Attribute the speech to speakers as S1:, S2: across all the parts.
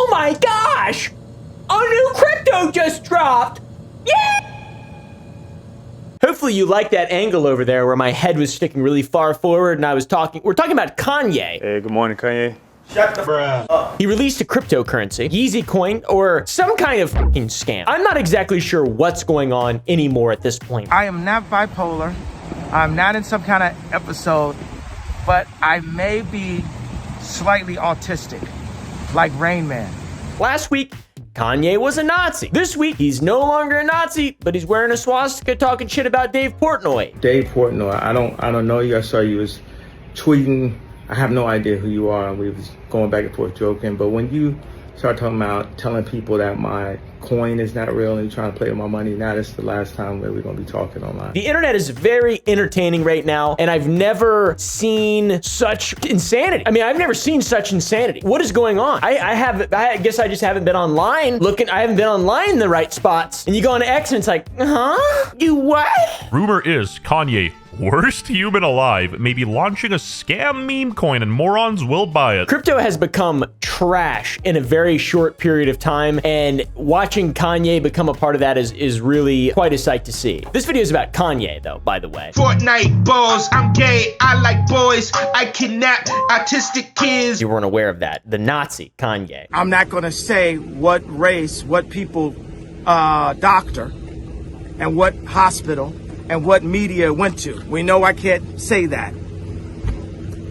S1: my gosh! A new crypto just dropped! Yeah! Hopefully you like that angle over there where my head was sticking really far forward and we're talking about Kanye.
S2: Hey, good morning, Kanye.
S3: Shut the bruh up.
S1: He released a cryptocurrency, Yeezy coin, or some kind of fucking scam. I'm not exactly sure what's going on anymore at this point.
S4: I am not bipolar. I'm not in some kind of episode, but I may be slightly autistic, like Rain Man.
S1: Last week, Kanye was a Nazi. This week, he's no longer a Nazi, but he's wearing a swastika talking shit about Dave Portnoy.
S5: Dave Portnoy, I don't know you. I saw you was tweeting. I have no idea who you are. We was going back and forth joking, but when you start talking about telling people that my coin is not real and you're trying to play with my money, now that's the last time that we're gonna be talking online.
S1: The internet is very entertaining right now, and I've never seen such insanity. I mean, I've never seen such insanity. What is going on? I guess I just haven't been online I haven't been online in the right spots. And you go on X and it's like, huh? You what?
S6: Rumor is Kanye, worst human alive, may be launching a scam meme coin and morons will buy it.
S1: Crypto has become trash in a very short period of time, and watching Kanye become a part of that is really quite a sight to see. This video is about Kanye, though, by the way.
S7: Fortnite balls, I'm gay, I like boys, I kidnap autistic kids.
S1: You weren't aware of that. The Nazi Kanye.
S4: I'm not gonna say what race, what people, doctor, and what hospital, and what media went to. We know I can't say that.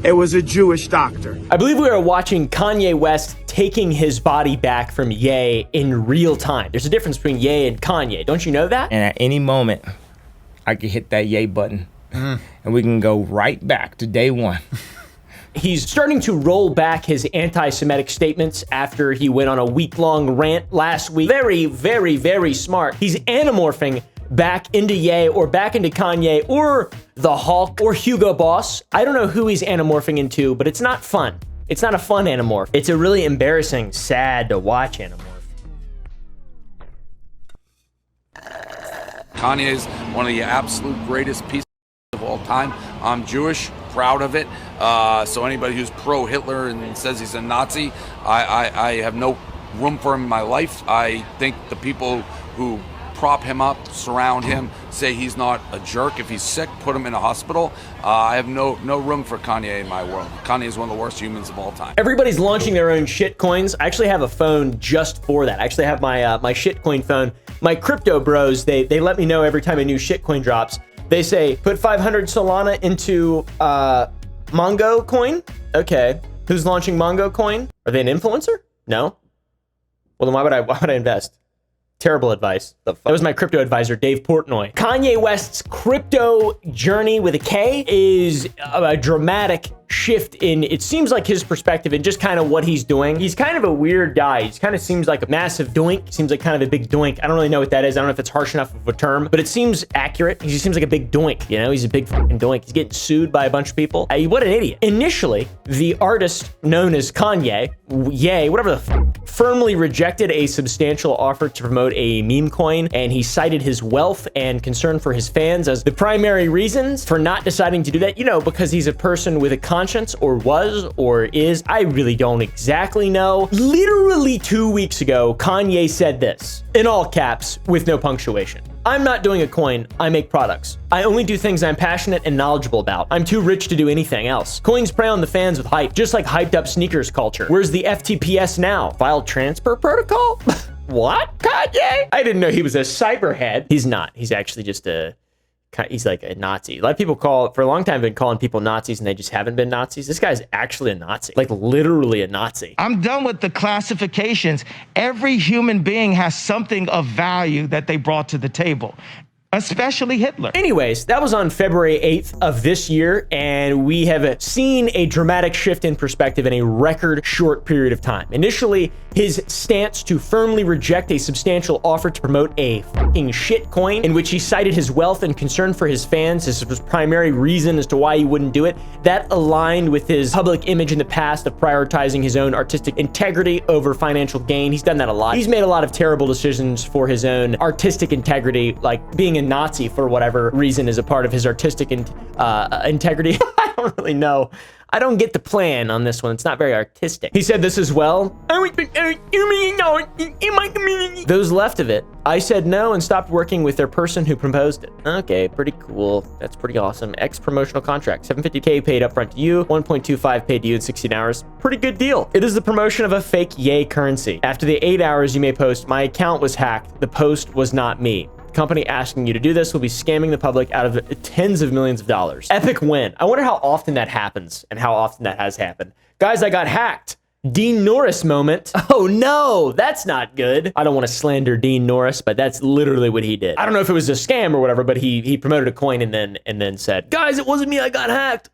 S4: It was a Jewish doctor.
S1: I believe we are watching Kanye West taking his body back from Ye in real time. There's a difference between Ye and Kanye. Don't you know that?
S4: And at any moment, I could hit that yay button and we can go right back to day one.
S1: He's starting to roll back his anti-Semitic statements after he went on a week-long rant last week. Very, very, very smart. He's anamorphing back into Ye or back into Kanye or the Hulk or Hugo Boss. I don't know who he's anamorphing into, but it's not fun. It's not a fun anamorph. It's a really embarrassing, sad to watch anamorph.
S8: Kanye is one of the absolute greatest pieces of all time. I'm Jewish, proud of it. So anybody who's pro-Hitler and says he's a Nazi, I have no room for him in my life. I think the people who prop him up, surround him, say he's not a jerk. If he's sick, put him in a hospital. I have no room for Kanye in my world. Kanye is one of the worst humans of all time.
S1: Everybody's launching their own shit coins. I actually have a phone just for that. I actually have my shitcoin phone. My crypto bros, they let me know every time a new shitcoin drops. They say, put 500 Solana into Mongo coin. Okay. Who's launching Mongo coin? Are they an influencer? No. Well, then why would I invest? Terrible advice. That was my crypto advisor, Dave Portnoy. Kanye West's crypto journey with a K is a dramatic shift in, it seems like, his perspective and just kind of what he's doing. He's kind of a weird guy. He kind of seems like a massive doink. Seems like kind of a big doink. I don't really know what that is. I don't know if it's harsh enough of a term, but it seems accurate. He seems like a big doink. You know, he's a big fucking doink. He's getting sued by a bunch of people. What an idiot. Initially, the artist known as Kanye, Ye, whatever the firmly rejected a substantial offer to promote a meme coin, and he cited his wealth and concern for his fans as the primary reasons for not deciding to do that. You know, because he's a person with a conscience, or was, or is. I really don't exactly know. Literally 2 weeks ago, Kanye said this, in all caps, with no punctuation. I'm not doing a coin, I make products. I only do things I'm passionate and knowledgeable about. I'm too rich to do anything else. Coins prey on the fans with hype, just like hyped up sneakers culture. Where's the FTPS now? File transfer protocol? What? Kanye? I didn't know he was a cyberhead. He's not. He's actually just he's like a Nazi. A lot of people for a long time, been calling people Nazis and they just haven't been Nazis. This guy's actually a Nazi, like literally a Nazi.
S4: I'm done with the classifications. Every human being has something of value that they brought to the table, especially Hitler.
S1: Anyways, that was on February 8th of this year, and we have seen a dramatic shift in perspective in a record short period of time. Initially, his stance to firmly reject a substantial offer to promote a fucking shit coin, in which he cited his wealth and concern for his fans as his primary reason as to why he wouldn't do it. That aligned with his public image in the past of prioritizing his own artistic integrity over financial gain. He's done that a lot. He's made a lot of terrible decisions for his own artistic integrity, like being a Nazi for whatever reason is a part of his artistic integrity. I don't really know. I don't get the plan on this one. It's not very artistic. He said this as well. Those left of it, I said no and stopped working with their person who proposed it. Okay, pretty cool. That's pretty awesome. X promotional contract, $750K paid upfront to you, 1.25 paid to you in 16 hours. Pretty good deal. It is the promotion of a fake yay currency. After the 8 hours you may post, my account was hacked. The post was not me. The company asking you to do this will be scamming the public out of tens of millions of dollars. Epic win. I wonder how often that happens and how often that has happened. Guys, I got hacked. Dean Norris moment. Oh no, that's not good. I don't want to slander Dean Norris, but that's literally what he did. I don't know if it was a scam or whatever, but he promoted a coin and then said, guys, it wasn't me, I got hacked.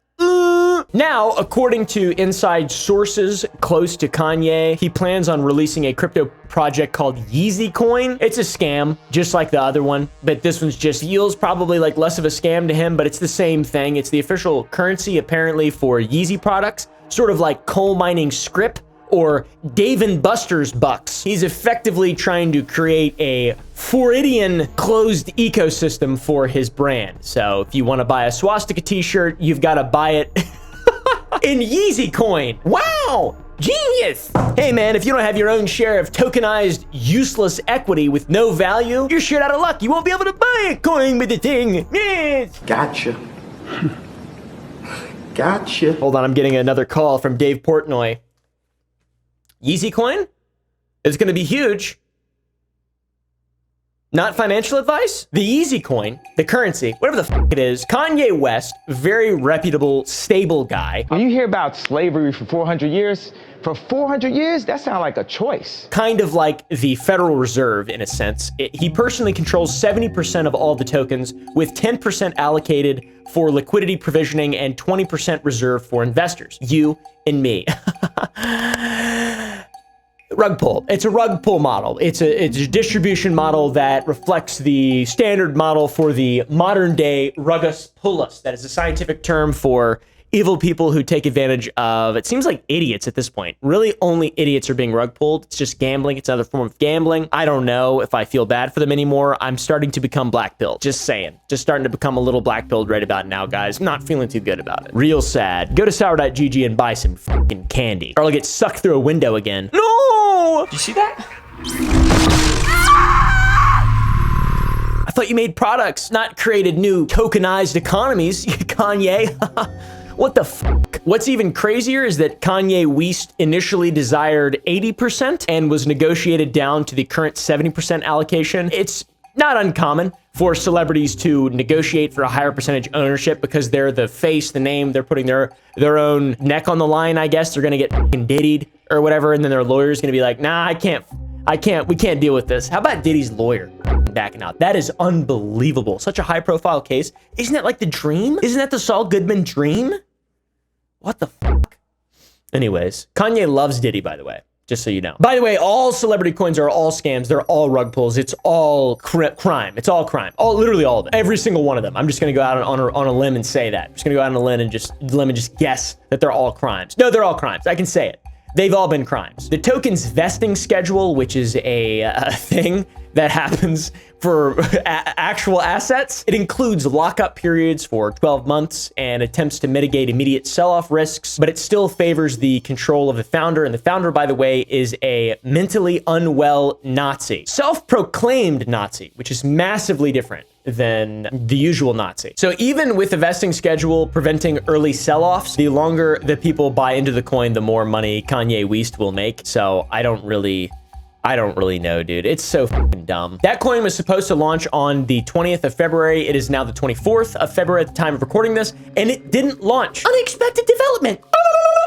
S1: Now, according to inside sources close to Kanye, he plans on releasing a crypto project called Yeezy Coin. It's a scam, just like the other one, but this one's just feels probably like less of a scam to him, but it's the same thing. It's the official currency apparently for Yeezy products, sort of like coal mining script or Dave & Buster's bucks. He's effectively trying to create a Floridian closed ecosystem for his brand. So if you want to buy a swastika t-shirt, you've got to buy it in Yeezy Coin. Wow, genius. Hey man, if you don't have your own share of tokenized useless equity with no value, you're shit out of luck. You won't be able to buy a coin with the thing. Yes.
S4: Gotcha. Gotcha.
S1: Hold on, I'm getting another call from Dave Portnoy. Yeezy Coin? It's going to be huge. Not financial advice? The Yeezy Coin, the currency, whatever the fuck it is, Kanye West, very reputable, stable guy.
S2: When you hear about slavery for 400 years, for 400 years, that sounds like a choice.
S1: Kind of like the Federal Reserve in a sense. He personally controls 70% of all the tokens, with 10% allocated for liquidity provisioning and 20% reserved for investors. You and me. Rug pull. It's a rug pull model. It's a distribution model that reflects the standard model for the modern day rugus pullus. That is a scientific term for evil people who take advantage of, it seems like idiots at this point. Really only idiots are being rug pulled. It's just gambling. It's another form of gambling. I don't know if I feel bad for them anymore. I'm starting to become black pilled. Just saying. Just starting to become a little black pilled right about now, guys. I'm not feeling too good about it. Real sad. Go to sour.gg and buy some fucking candy, or I'll get sucked through a window again. No! Did you see that? I thought you made products, not created new tokenized economies, Kanye. What the fuck? What's even crazier is that Kanye West initially desired 80% and was negotiated down to the current 70% allocation. It's not uncommon for celebrities to negotiate for a higher percentage ownership because they're the face, the name, they're putting their own neck on the line, I guess. They're gonna get fucking diddied or whatever, and then their lawyer's gonna be like, nah, we can't deal with this. How about Diddy's lawyer backing out? That is unbelievable. Such a high profile case. Isn't that like the dream? Isn't that the Saul Goodman dream? What the fuck? Anyways, Kanye loves Diddy, by the way, just so you know. By the way, all celebrity coins are all scams. They're all rug pulls. It's all crime. It's all crime. Literally all of them. Every single one of them. I'm just gonna go out on a limb and say that. I'm just gonna go out on a limb and just guess that they're all crimes. No, they're all crimes. I can say it. They've all been crimes. The token's vesting schedule, which is a thing that happens for actual assets, it includes lockup periods for 12 months and attempts to mitigate immediate sell-off risks, but it still favors the control of the founder. And the founder, by the way, is a mentally unwell Nazi. Self-proclaimed Nazi, which is massively different than the usual Nazi. So even with the vesting schedule preventing early sell-offs, the longer the people buy into the coin, the more money Kanye West will make. So I don't really know, dude. It's so fucking dumb. That coin was supposed to launch on the 20th of February. It is now the 24th of February at the time of recording this, and it didn't launch. Unexpected development.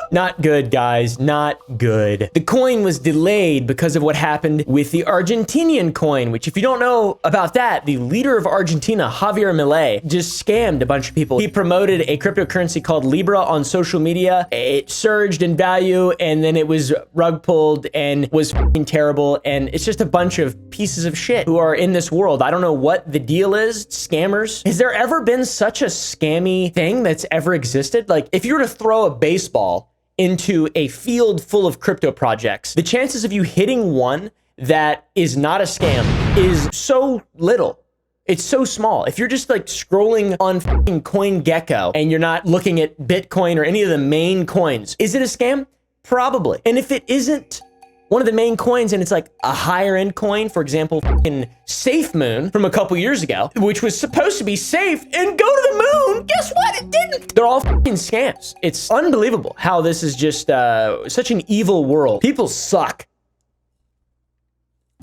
S1: Not good, guys. Not good. The coin was delayed because of what happened with the Argentinian coin, which if you don't know about that, the leader of Argentina, Javier Milei, just scammed a bunch of people. He promoted a cryptocurrency called Libra on social media. It surged in value, and then it was rug pulled and was fucking terrible. And it's just a bunch of pieces of shit who are in this world. I don't know what the deal is. Scammers. Has there ever been such a scammy thing that's ever existed? Like, if you were to throw a baseball into a field full of crypto projects, the chances of you hitting one that is not a scam is so little. It's so small. If you're just like scrolling on fucking CoinGecko and you're not looking at Bitcoin or any of the main coins, is it a scam? Probably. And if it isn't one of the main coins and it's like a higher end coin, for example, fucking SafeMoon from a couple years ago, which was supposed to be safe and go to the moon, guess what? It didn't. They're all fucking scams. It's unbelievable how this is just such an evil world. People suck.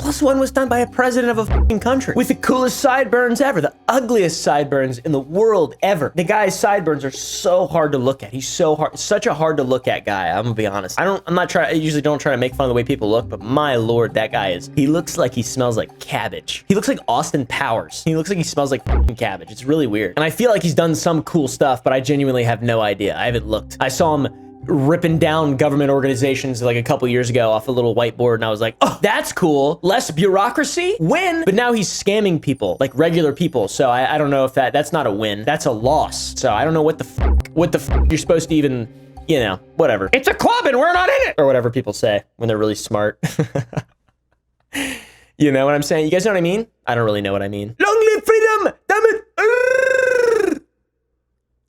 S1: Plus one was done by a president of a fucking country with the coolest sideburns ever, the ugliest sideburns in the world ever. The guy's sideburns are so hard to look at. He's so hard, such a hard to look at guy. I'm gonna be honest. I usually don't try to make fun of the way people look, but my Lord, that guy he looks like he smells like cabbage. He looks like Austin Powers. He looks like he smells like fucking cabbage. It's really weird. And I feel like he's done some cool stuff, but I genuinely have no idea. I haven't looked. I saw him ripping down government organizations like a couple years ago off a little whiteboard, and I was like, oh, that's cool. Less bureaucracy? Win. But now he's scamming people, like regular people. So I don't know if that's not a win. That's a loss. So I don't know what the fuck you're supposed to even, you know, whatever. It's a club and we're not in it. Or whatever people say when they're really smart. You know what I'm saying? You guys know what I mean? I don't really know what I mean. Long live freedom! Damn it!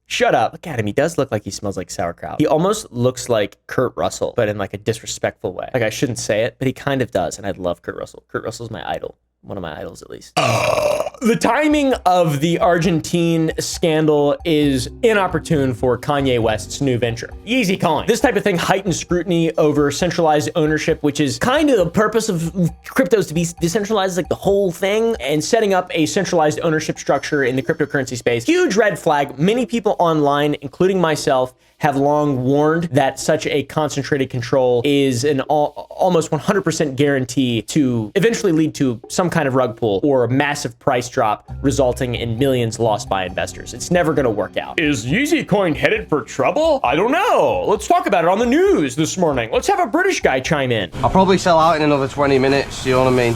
S1: Shut up. Look at him. He does look like he smells like sauerkraut. He almost looks like Kurt Russell, but in like a disrespectful way. Like I shouldn't say it, but he kind of does. And I love Kurt Russell. Kurt Russell's my idol. One of my idols, at least. The timing of the Argentine scandal is inopportune for Kanye West's new venture, Yeezy Coin. This type of thing heightens scrutiny over centralized ownership, which is kind of the purpose of cryptos, to be decentralized, like the whole thing, and setting up a centralized ownership structure in the cryptocurrency space. Huge red flag. Many people online, including myself, have long warned that such a concentrated control is an almost 100% guarantee to eventually lead to some kind of rug pull or a massive price drop, resulting in millions lost by investors. It's never going to work out. Is Yeezy Coin headed for trouble? I don't know. Let's talk about it on the news this morning. Let's have a British guy chime in.
S3: I'll probably sell out in another 20 minutes, you know what I mean?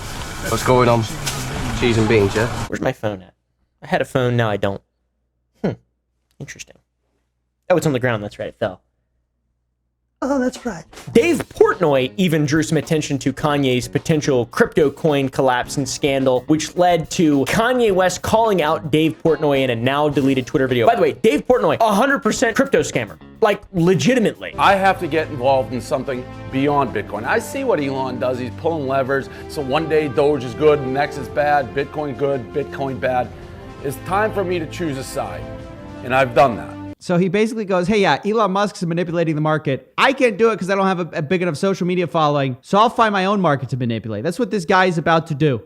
S3: What's going on? Cheese and beans, yeah?
S1: Where's my phone at? I had a phone, now I don't. Interesting. Oh, it's on the ground. That's right. It fell. Oh, that's right. Dave Portnoy even drew some attention to Kanye's potential crypto coin collapse and scandal, which led to Kanye West calling out Dave Portnoy in a now deleted Twitter video. By the way, Dave Portnoy, 100% crypto scammer. Like, legitimately.
S9: I have to get involved in something beyond Bitcoin. I see what Elon does. He's pulling levers. So one day Doge is good, next is bad, Bitcoin good, Bitcoin bad. It's time for me to choose a side. And I've done that.
S10: So he basically goes, hey, yeah, Elon Musk's manipulating the market. I can't do it because I don't have a big enough social media following. So I'll find my own market to manipulate. That's what this guy's about to do.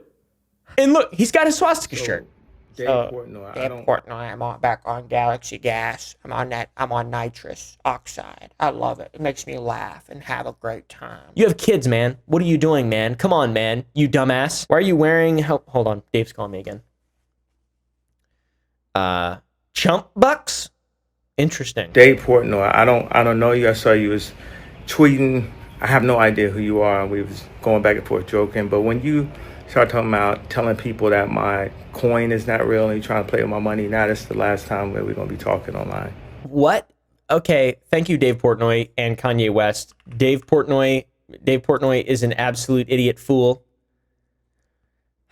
S1: And look, he's got a swastika shirt.
S5: Dave Portnoy,
S11: I'm back on Galaxy Gas. I'm on nitrous oxide. I love it. It makes me laugh and have a great time.
S1: You have kids, man. What are you doing, man? Come on, man. You dumbass. Why are you wearing... Hold on. Dave's calling me again. Chump bucks? Interesting.
S5: Dave Portnoy, I don't know you. I saw you was tweeting. I have no idea who you are. We was going back and forth joking. But when you start talking about telling people that my coin is not real and you're trying to play with my money, now that's the last time that we're going to be talking online.
S1: What? Okay. Thank you, Dave Portnoy and Kanye West. Dave Portnoy is an absolute idiot fool.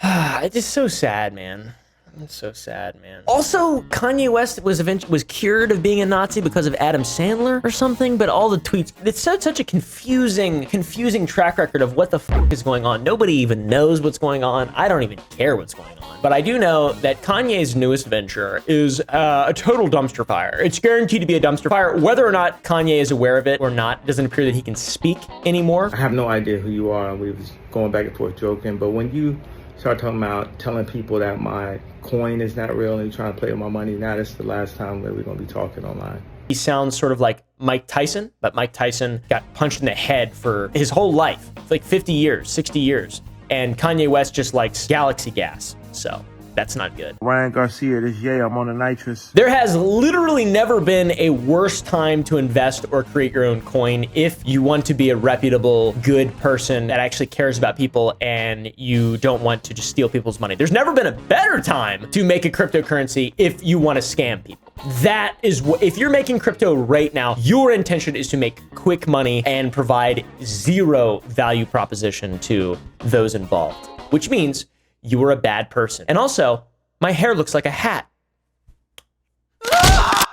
S1: It's just so sad, man. It's so sad, man. Also, Kanye West was cured of being a Nazi because of Adam Sandler or something, but all the tweets, it's such a confusing track record of what the fuck is going on. Nobody even knows what's going on. I don't even care what's going on. But I do know that Kanye's newest venture is a total dumpster fire. It's guaranteed to be a dumpster fire. Whether or not Kanye is aware of it or not, it doesn't appear that he can speak anymore.
S5: I have no idea who you are. We was going back and forth joking, but when you start talking about telling people that my coin is not real and you're trying to play with my money, now that's the last time that we're going to be talking online.
S1: He sounds sort of like Mike Tyson, but Mike Tyson got punched in the head for his whole life, like 50 years, 60 years. And Kanye West just likes Galaxy Gas, so that's not good.
S4: Ryan Garcia, this Ye, I'm on the nitrous.
S1: There has literally never been a worse time to invest or create your own coin if you want to be a reputable, good person that actually cares about people and you don't want to just steal people's money. There's never been a better time to make a cryptocurrency if you want to scam people. That is what, if you're making crypto right now, your intention is to make quick money and provide zero value proposition to those involved, which means you were a bad person. And also, My hair looks like a hat.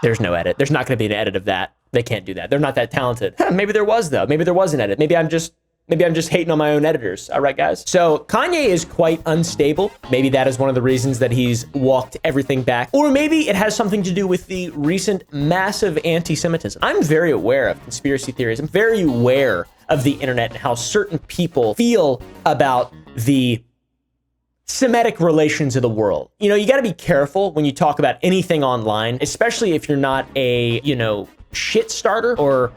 S1: There's no edit. There's not going to be an edit of that. They can't do that. They're not that talented. Maybe there was, though. Maybe there was an edit. Maybe I'm just hating on my own editors. All right, guys. So Kanye is quite unstable. Maybe that is one of the reasons that he's walked everything back. Or maybe it has something to do with the recent massive anti-Semitism. I'm very aware of conspiracy theories. I'm very aware of the internet and how certain people feel about the Semitic relations of the world. You know, you got to be careful when you talk about anything online, especially if you're not a, shit starter or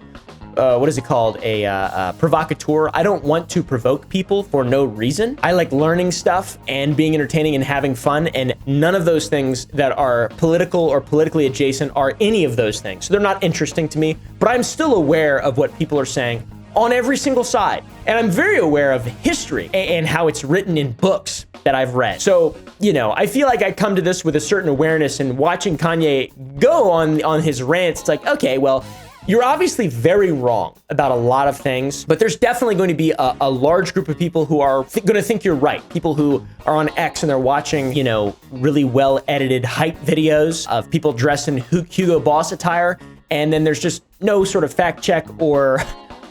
S1: what is it called? A provocateur. I don't want to provoke people for no reason. I like learning stuff and being entertaining and having fun, and none of those things that are political or politically adjacent are any of those things. So they're not interesting to me, but I'm still aware of what people are saying on every single side. And I'm very aware of history and how it's written in books that I've read. So, I feel like I come to this with a certain awareness, and watching Kanye go on his rants, it's like, okay, well, you're obviously very wrong about a lot of things, but there's definitely going to be a large group of people who are going to think you're right. People who are on X and they're watching, really well edited hype videos of people dressed in Hugo Boss attire. And then there's just no sort of fact check or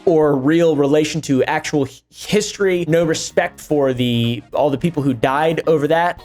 S1: real relation to actual history, no respect for all the people who died over that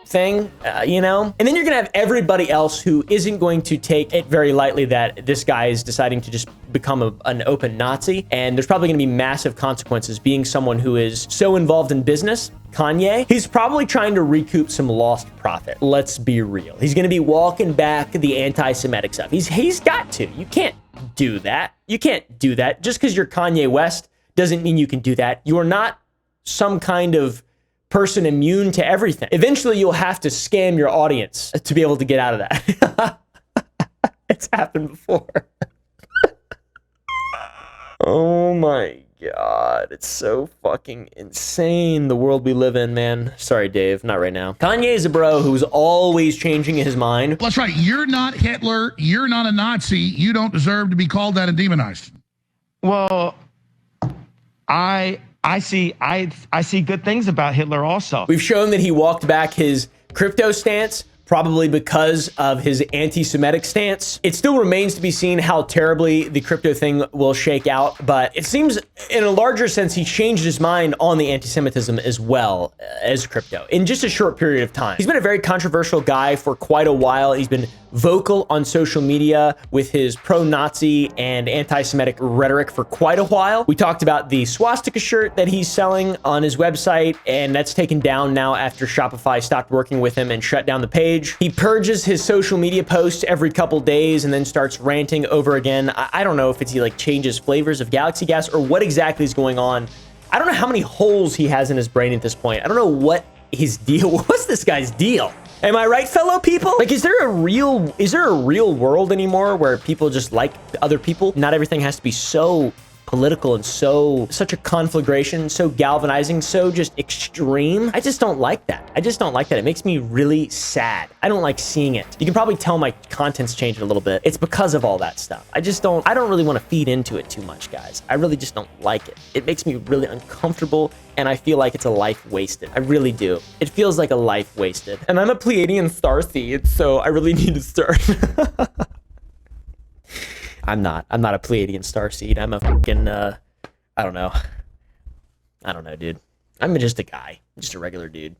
S1: thing, And then you're gonna have everybody else who isn't going to take it very lightly that this guy is deciding to just become an open Nazi, and there's probably gonna be massive consequences. Being someone who is so involved in business, Kanye, he's probably trying to recoup some lost profit. Let's be real. He's gonna be walking back the anti-Semitic stuff. He's got to. You can't do that. You can't do that. Just because you're Kanye West doesn't mean you can do that. You are not some kind of person immune to everything. Eventually, you'll have to scam your audience to be able to get out of that. It's happened before. Oh my God. It's so fucking insane, the world we live in, man. Sorry, Dave. Not right now. Kanye is a bro who's always changing his mind.
S12: That's right. You're not Hitler. You're not a Nazi. You don't deserve to be called that and demonized.
S2: Well, I see good things about Hitler also.
S1: We've shown that he walked back his crypto stance, probably because of his anti-Semitic stance. It still remains to be seen how terribly the crypto thing will shake out, but it seems in a larger sense he changed his mind on the anti-Semitism as well as crypto in just a short period of time. He's been a very controversial guy for quite a while. He's been vocal on social media with his pro-Nazi and anti-Semitic rhetoric for quite a while. We talked about the swastika shirt that he's selling on his website, and that's taken down now after Shopify stopped working with him and shut down the page. He purges his social media posts every couple days and then starts ranting over again. I don't know if he like changes flavors of Galaxy Gas or what exactly is going on. I don't know how many holes he has in his brain at this point. I don't know what his deal. What's this guy's deal? Am I right, fellow people? Like, is there a real world anymore where people just like other people? Not everything has to be so political and such a conflagration, so galvanizing, so just extreme. I just don't like that. It makes me really sad. I don't like seeing it. You can probably tell my content's changed a little bit. It's because of all that stuff. I don't really want to feed into it too much, guys. I really just don't like it. It makes me really uncomfortable, and I feel like it's a life wasted. I really do. It feels like a life wasted. And I'm a Pleiadian starseed, so I really need to start. I'm not a Pleiadian starseed. I'm a fucking, I don't know, dude. I'm just a guy, just a regular dude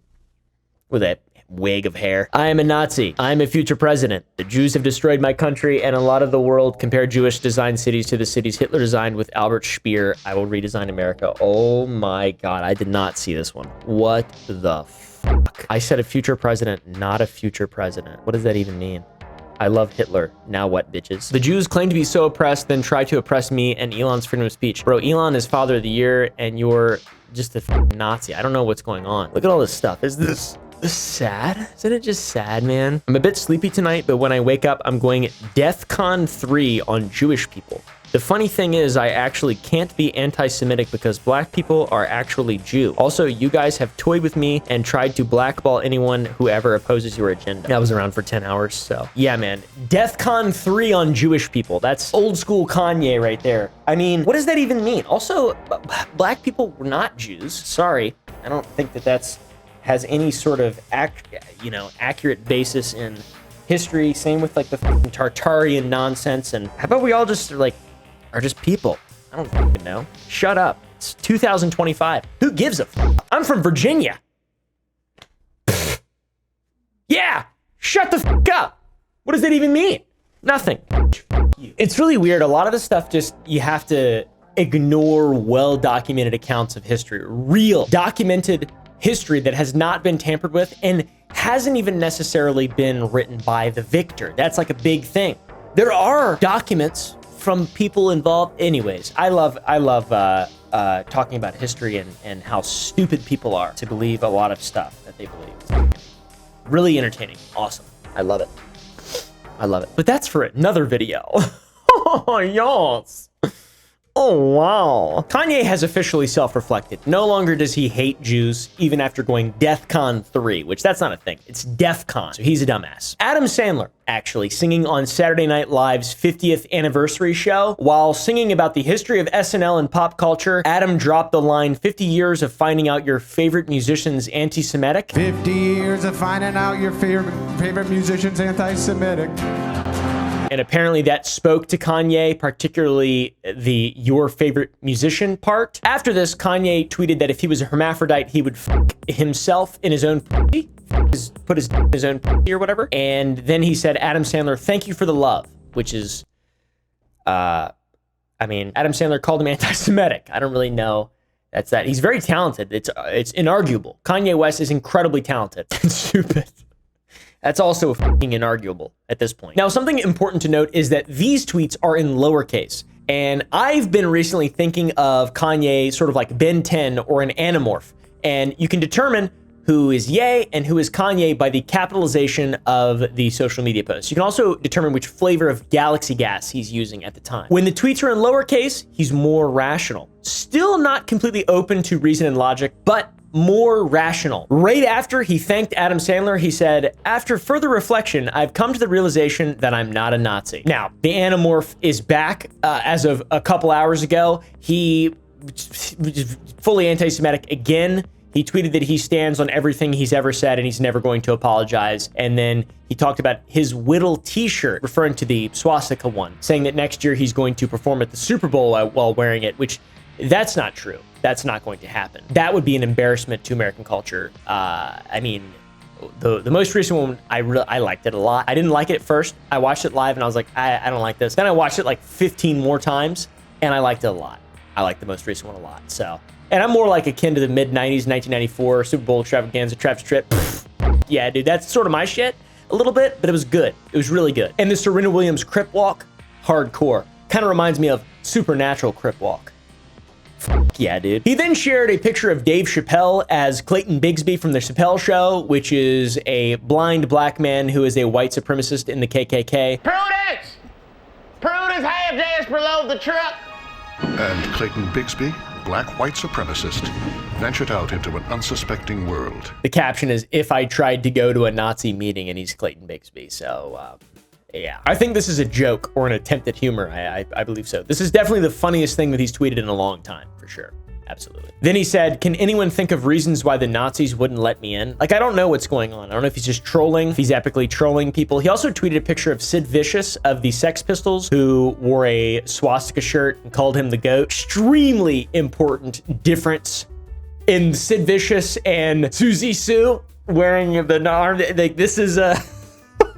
S1: with a wig of hair. I am a Nazi. I am a future president. The Jews have destroyed my country, and a lot of the world compare Jewish designed cities to the cities Hitler designed with Albert Speer. I will redesign America. Oh my God, I did not see this one. What the fuck? I said a future president, not a future president. What does that even mean? I love Hitler. Now what, bitches? The Jews claim to be so oppressed, then try to oppress me and Elon's freedom of speech. Bro, Elon is father of the year, and you're just a Nazi. I don't know what's going on. Look at all this stuff. Is this sad? Isn't it just sad, man? I'm a bit sleepy tonight, but when I wake up, I'm going DEFCON 3 on Jewish people. The funny thing is, I actually can't be anti-Semitic because black people are actually Jew. Also, you guys have toyed with me and tried to blackball anyone who ever opposes your agenda. That was around for 10 hours, so. Yeah, man. DEFCON 3 on Jewish people. That's old school Kanye right there. I mean, what does that even mean? Also, black people were not Jews. Sorry. I don't think that that's has any sort of accurate basis in history. Same with like the Tartarian nonsense. And how about we all just are just people? I don't fucking know. Shut up. It's 2025. Who gives a fuck? I'm from Virginia. Yeah. Shut the fuck up. What does that even mean? Nothing. It's really weird. A lot of the stuff just, you have to ignore well-documented accounts of history. Real, documented history that has not been tampered with and hasn't even necessarily been written by the victor. That's like a big thing. There are documents from people involved. Anyways, I love talking about history and how stupid people are to believe a lot of stuff that they believe. Really entertaining. Awesome. I love it. I love it. But that's for another video. Oh, yes. Oh, wow. Kanye has officially self-reflected. No longer does he hate Jews, even after going DEFCON 3, which that's not a thing. It's DEFCON, so he's a dumbass. Adam Sandler, actually, singing on Saturday Night Live's 50th anniversary show. While singing about the history of SNL and pop culture, Adam dropped the line, 50 years of finding out your favorite musician's anti-Semitic.
S13: 50 years of finding out your favorite musician's anti-Semitic.
S1: And apparently that spoke to Kanye, particularly the your favorite musician part. After this, Kanye tweeted that if he was a hermaphrodite, he would fuck himself in his own pussy, put his in his own pussy or whatever. And then he said, Adam Sandler, thank you for the love, which is, I mean, Adam Sandler called him anti-Semitic. I don't really know. That's that. He's very talented. It's inarguable. Kanye West is incredibly talented and stupid. That's also fucking inarguable at this point. Now, something important to note is that these tweets are in lowercase. And I've been recently thinking of Kanye sort of like Ben 10 or an anamorph. And you can determine who is Ye and who is Kanye by the capitalization of the social media posts. You can also determine which flavor of galaxy gas he's using at the time. When the tweets are in lowercase, he's more rational. Still not completely open to reason and logic, but more rational. Right after he thanked Adam Sandler, he said, after further reflection, I've come to the realization that I'm not a Nazi. Now, the anamorph is back as of a couple hours ago. He was fully anti-Semitic again. He tweeted that he stands on everything he's ever said and he's never going to apologize. And then he talked about his Whittle t-shirt, referring to the swastika one, saying that next year he's going to perform at the Super Bowl while wearing it, which that's not true. That's not going to happen. That would be an embarrassment to American culture. I mean, the most recent one, I liked it a lot. I didn't like it at first. I watched it live and I was like, I don't like this. Then I watched it like 15 more times and I liked it a lot. I like the most recent one a lot. So, and I'm more like akin to the mid-90s, 1994 Super Bowl extravaganza, Travis Tritt. Yeah, dude, that's sort of my shit a little bit, but it was good. It was really good. And the Serena Williams Crip Walk, hardcore. Kind of reminds me of Supernatural Crip Walk. Yeah, dude. He then shared a picture of Dave Chappelle as Clayton Bigsby from The Chappelle Show, which is a blind black man who is a white supremacist in the KKK.
S14: Prudence! Prudence, half dash below the truck!
S15: And Clayton Bigsby, black white supremacist, ventured out into an unsuspecting world.
S1: The caption is, if I tried to go to a Nazi meeting, and he's Clayton Bigsby, so, yeah. I think this is a joke or an attempt at humor. I believe so. This is definitely the funniest thing that he's tweeted in a long time, for sure. Absolutely. Then he said, can anyone think of reasons why the Nazis wouldn't let me in? Like, I don't know what's going on. I don't know if he's just trolling, if he's epically trolling people. He also tweeted a picture of Sid Vicious of the Sex Pistols, who wore a swastika shirt and called him the GOAT. Extremely important difference in Sid Vicious and Suzy Sue wearing the arm. Like, this is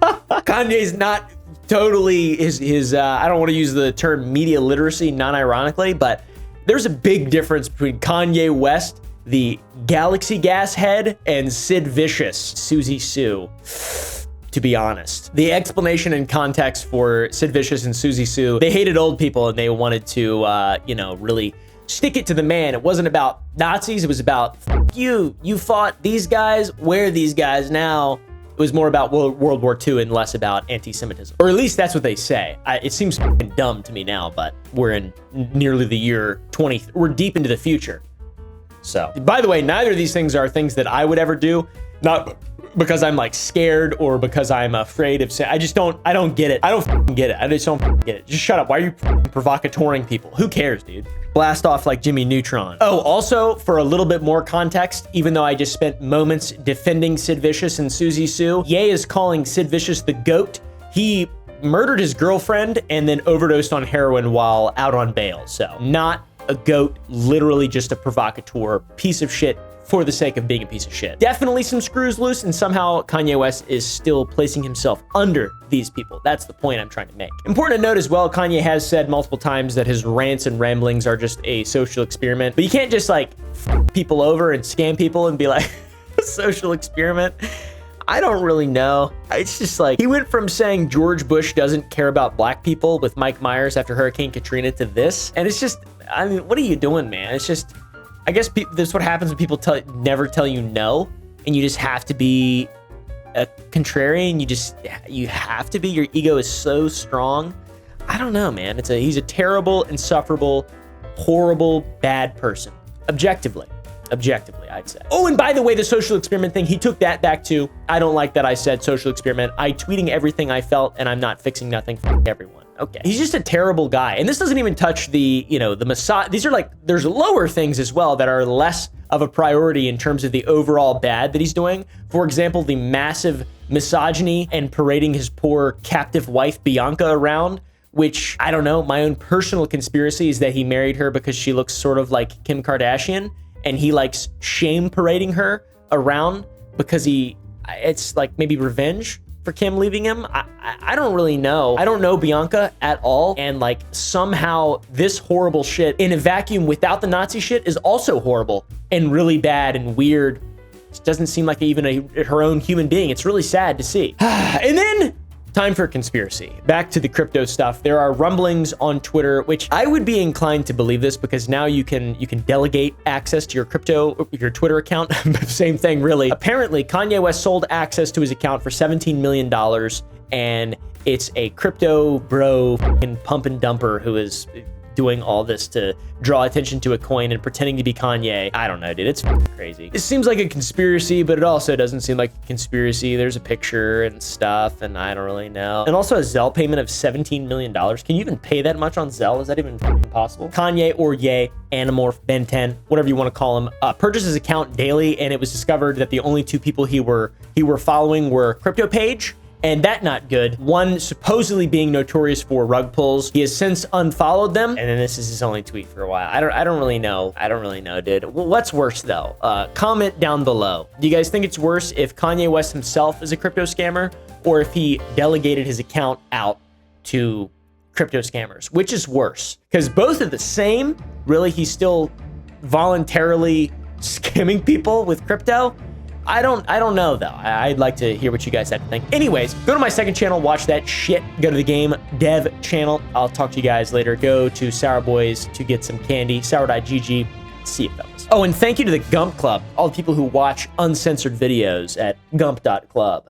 S1: Kanye's not totally his I don't want to use the term media literacy non-ironically, but there's a big difference between Kanye West, the galaxy gas head, and Sid Vicious, Suzy Sue, to be honest. The explanation and context for Sid Vicious and Suzy Sue, they hated old people and they wanted to, really stick it to the man. It wasn't about Nazis, it was about, fuck you, you fought these guys, where are these guys now? It was more about World War II and less about anti-Semitism. Or at least that's what they say. It seems fucking dumb to me now, but we're in nearly the year 20, we're deep into the future. So, by the way, neither of these things are things that I would ever do. Not because I'm like scared or because I'm afraid of saying. I don't get it. I don't fucking get it. I just don't fucking get it. Just shut up. Why are you provocatoring people? Who cares, dude? Blast off like Jimmy Neutron. Oh, also for a little bit more context, even though I just spent moments defending Sid Vicious and Suzy Sue, Ye is calling Sid Vicious the GOAT. He murdered his girlfriend and then overdosed on heroin while out on bail. So not a GOAT, literally just a provocateur, piece of shit for the sake of being a piece of shit. Definitely some screws loose, and somehow Kanye West is still placing himself under these people. That's the point I'm trying to make. Important to note as well, Kanye has said multiple times that his rants and ramblings are just a social experiment, but you can't just like f people over and scam people and be like, social experiment. I don't really know. It's just like, he went from saying George Bush doesn't care about black people with Mike Myers after Hurricane Katrina to this, and it's just, I mean, what are you doing, man? It's just, I guess this is what happens when people never tell you no, and you just have to be a contrarian. You have to be. Your ego is so strong. I don't know, man. He's a terrible, insufferable, horrible, bad person. Objectively, I'd say. Oh, and by the way, the social experiment thing, he took that back too. I don't like that I said social experiment. I tweeting everything I felt, and I'm not fixing nothing. F everyone. Okay. He's just a terrible guy. And this doesn't even touch the, the massage. These are like, there's lower things as well that are less of a priority in terms of the overall bad that he's doing. For example, the massive misogyny and parading his poor captive wife, Bianca, around, which, I don't know, my own personal conspiracy is that he married her because she looks sort of like Kim Kardashian, and he likes shame parading her around because it's like maybe revenge for Kim leaving him. I don't really know. I don't know Bianca at all. And like somehow this horrible shit in a vacuum without the Nazi shit is also horrible and really bad and weird. It doesn't seem like even her own human being. It's really sad to see. And then time for conspiracy. Back to the crypto stuff. There are rumblings on Twitter, which I would be inclined to believe this because now you can delegate access to your Twitter account. Same thing, really. Apparently, Kanye West sold access to his account for $17 million, and it's a crypto bro fucking pump and dumper who is doing all this to draw attention to a coin and pretending to be Kanye. I don't know, dude. It's crazy. It seems like a conspiracy, but it also doesn't seem like a conspiracy. There's a picture and stuff, and I don't really know. And also a Zelle payment of $17 million. Can you even pay that much on Zelle? Is that even possible? Kanye or Ye, Animorph, Ben 10, whatever you want to call him, purchased his account daily, and it was discovered that the only two people he were following were CryptoPage, and that not good. One supposedly being notorious for rug pulls. He has since unfollowed them, and then this is his only tweet for a while. I don't really know. I don't really know, dude. Well, what's worse though? Comment down below. Do you guys think it's worse if Kanye West himself is a crypto scammer, or if he delegated his account out to crypto scammers? Which is worse? Because both are the same. Really, he's still voluntarily scamming people with crypto. I don't know though. I'd like to hear what you guys have to think. Anyways, go to my second channel, watch that shit. Go to the Game Dev channel. I'll talk to you guys later. Go to Sour Boys to get some candy. Sour.gg. See you, fellas. Oh, and thank you to the Gump Club. All the people who watch uncensored videos at gump.club.